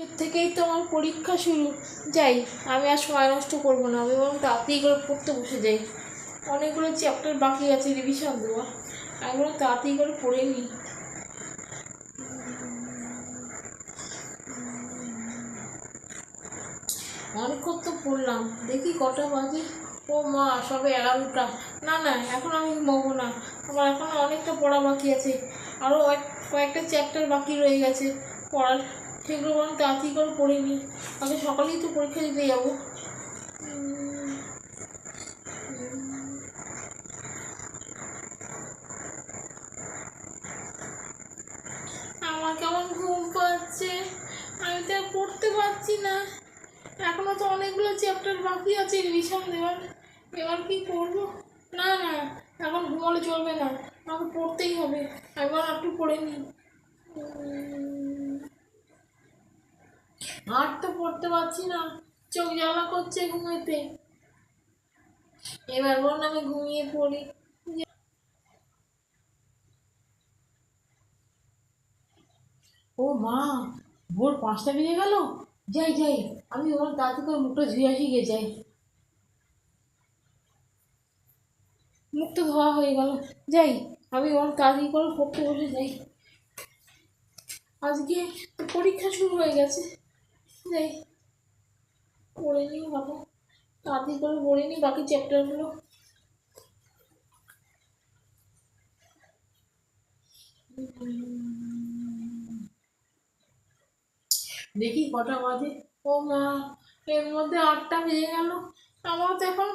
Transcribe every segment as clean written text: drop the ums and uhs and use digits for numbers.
এর থেকেই তো আমার পরীক্ষা শুরু। যাই, আমি আর সময় নষ্ট করবো না, আমি বরং তাড়াতাড়ি করে পড়তে বসে যাই। অনেকগুলো চ্যাপ্টার বাকি আছে রিভিশন দেওয়া, আমি বরং তাড়াতাড়ি করে পড়ে নিই। অনেকক্ষণ তো পড়লাম, দেখি কটা বাজে। ও মা, সবে 11টা। না না, এখন আমি ঘুমাবো না, আমার এখনও অনেকটা পড়া বাকি আছে। আরও কয়েকটা চ্যাপ্টার বাকি রয়ে গেছে পড়ার, সেগুলো বরং তাড়াতাড়ি করে পড়ে নিই। আগে সকালেই তো পরীক্ষা দিতে যাবো। আমার কেমন ঘুম পাচ্ছে, আমি তো আর পড়তে পারছি না। এখনও তো অনেকগুলো চ্যাপ্টার বাকি আছে রিভিশন দেওয়ার, এবার কি করবো? না না, এখন ঘুমালে চলবে না, আমাকে পড়তেই হবে। একবার একটু পড়ে নিই। আর তো পড়তে পারছি না, চোখ জ্বালা করছে ঘুমেতে। এবার বলুন আমি ঘুমিয়ে পড়ি। ও মা, ভোর 5টা বেজে গেল। যাই যাই, আমি ওর দাদি করে মুখটা ধুয়ে আসি গে, যাই। মুখটা ধোয়া হয়ে গেল, যাই, আমি ওর তাড়াতাড়ি করে পড়তে বসে যাই। আজকে পরীক্ষা শুরু হয়ে গেছে, যাই পড়ে নিই বাবা, তাড়াতাড়ি করে পড়ে নিই বাকি চ্যাপ্টারগুলো। দেখি কটা বাজে। ও মা, এর মধ্যে 8টা বেজে গেল। আমার তো এখন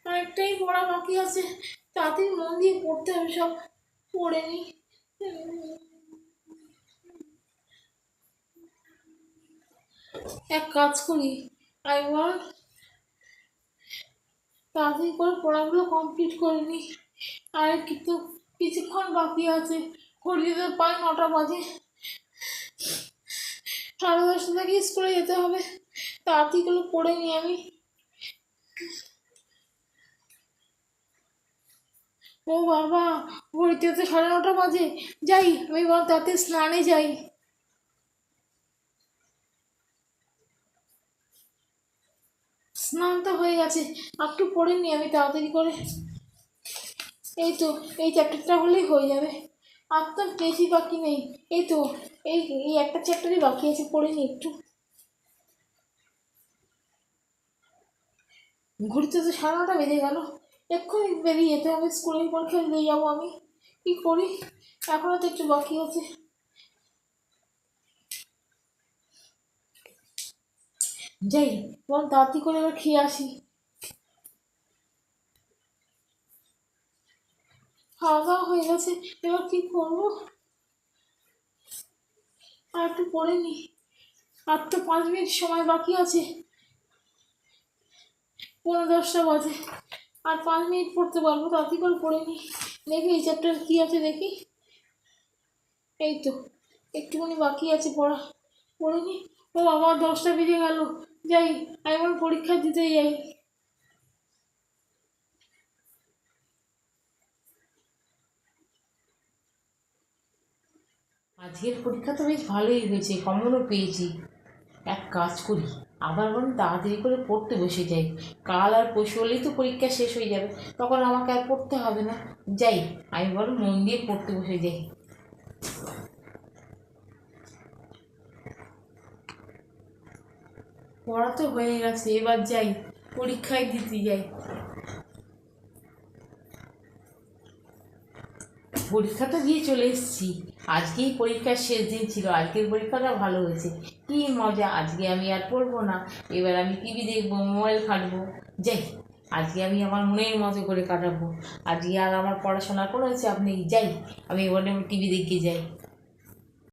অনেকটাই পড়া বাকি আছে, তাড়াতাড়ি মন দিয়ে পড়তে হবে, সব পড়ে নিই। এক কাজ করি, আমি বল তাড়াতাড়ি করে পড়াগুলো কমপ্লিট করে নিই। আর কিন্তু কিছুক্ষণ বাকি আছে, ঘড়িতে তো প্রায় 9টা বাজে। 10:30 থেকে স্কুলে যেতে হবে, তাড়াতাড়ি করে পড়ে নিই আমি। ও বাবা, ঘড়িতে তো 9:30 বাজে। যাই, আমি বল তাতে স্নানে যাই। স্নান তো হয়ে গেছে, একটু পড়ে নিই আমি তাড়াতাড়ি করে। এই তো, এই চ্যাপ্টারটা হলেই হয়ে যাবে, আর তো বেশি বাকি নেই। এই তো, এই এই একটা চ্যাপ্টারই বাকি আছে, পড়ে নিই একটু। ঘুরতে তো 9:30 বেজে গেল, এক্ষুনি বেরিয়ে যেতে হবে, স্কুলের পরীক্ষা দিয়ে যাবো আমি। কী করি, এখনও তো একটু বাকি আছে। যাই, বল তাড়াতাড়ি করে এবার খেয়ে আসি। খাওয়া দাওয়া হয়ে গেছে, এবার কী করবো? আর একটু পড়ে নিই, আর তো 5 মিনিট সময় বাকি আছে। 9:45 বাজে, আর 5 মিনিট পড়তে পারবো, তাড়াতাড়ি করে পড়ে নিই। দেখি এই চ্যাপ্টার কী আছে দেখি। এই তো, একটুখানি বাকি আছে পড়া, পড়ে নিই। ও আবার 10টা বেজে গেল, যাই, আমি আমার পরীক্ষা দিতে যাই। আজকের পরীক্ষা তো বেশ ভালোই হয়েছে, কমনও পেয়েছি। এক কাজ করি, আবার বরং তাড়াতাড়ি করে পড়তে বসে যাই। কাল আর পরশু হলেই তো পরীক্ষা শেষ হয়ে যাবে, তখন আমাকে আর পড়তে হবে না। যাই, আমি বরং মন দিয়ে পড়তে বসে যাই। পড়া তো হয়ে গেছে, এবার যাই, পরীক্ষায় দিতে যাই। পরীক্ষা তো দিয়ে চলে এসেছি, আজকেই পরীক্ষার শেষ দিন ছিল, আজকের পরীক্ষাটা ভালো হয়েছে, কী মজা। আজকে আমি আর পড়বো না, এবার আমি টিভি দেখবো, মোবাইল ঘাঁটবো। যাই, আজকে আমি আমার মনের মতো করে কাটাবো, আজকে আর আমার পড়াশোনার কোনো চাপ নেই। যাই, আমি এবার টিভি দেখতে যাই।